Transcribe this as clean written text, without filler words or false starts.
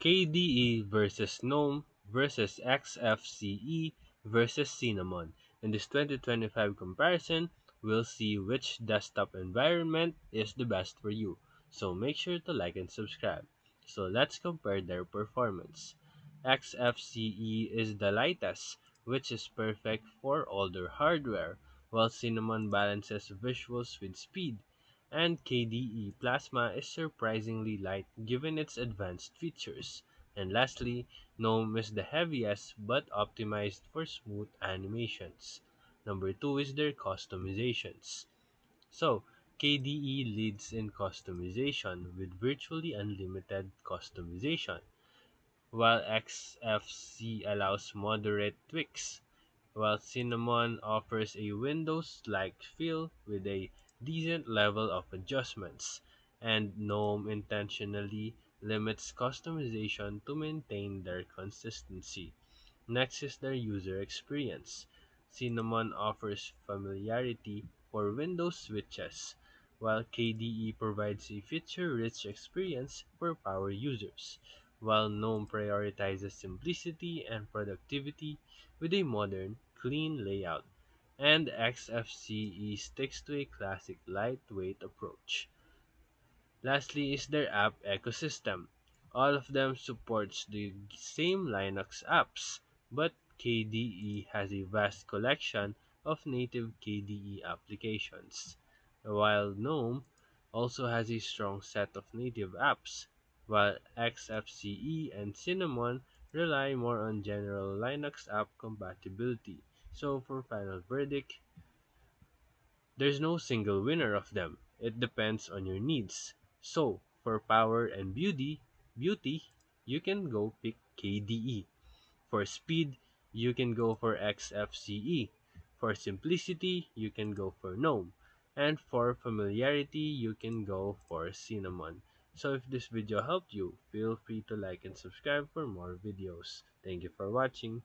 KDE versus GNOME versus XFCE versus Cinnamon. In this 2025 comparison, we'll see which desktop environment is the best for you. So make sure to like and subscribe. So let's compare their performance. XFCE is the lightest, which is perfect for older hardware, while Cinnamon balances visuals with speed, and KDE Plasma is surprisingly light given its advanced features. And lastly, GNOME is the heaviest but optimized for smooth animations. Number 2 is their customizations. So, KDE leads in customization with virtually unlimited customization, while XFC allows moderate tweaks, while Cinnamon offers a Windows-like feel with a decent level of adjustments, and GNOME intentionally limits customization to maintain their consistency. Next is their user experience. Cinnamon offers familiarity for Windows switches, while KDE provides a feature-rich experience for power users, while GNOME prioritizes simplicity and productivity with a modern, clean layout, and XFCE sticks to a classic lightweight approach. Lastly is their app ecosystem. All of them supports the same Linux apps, but KDE has a vast collection of native KDE applications, while GNOME also has a strong set of native apps, while XFCE and Cinnamon rely more on general Linux app compatibility. So for final verdict, there's no single winner of them. It depends on your needs. So, for power and beauty, you can go pick KDE. For speed, you can go for XFCE. For simplicity, you can go for GNOME. And for familiarity, you can go for Cinnamon. So if this video helped you, feel free to like and subscribe for more videos. Thank you for watching.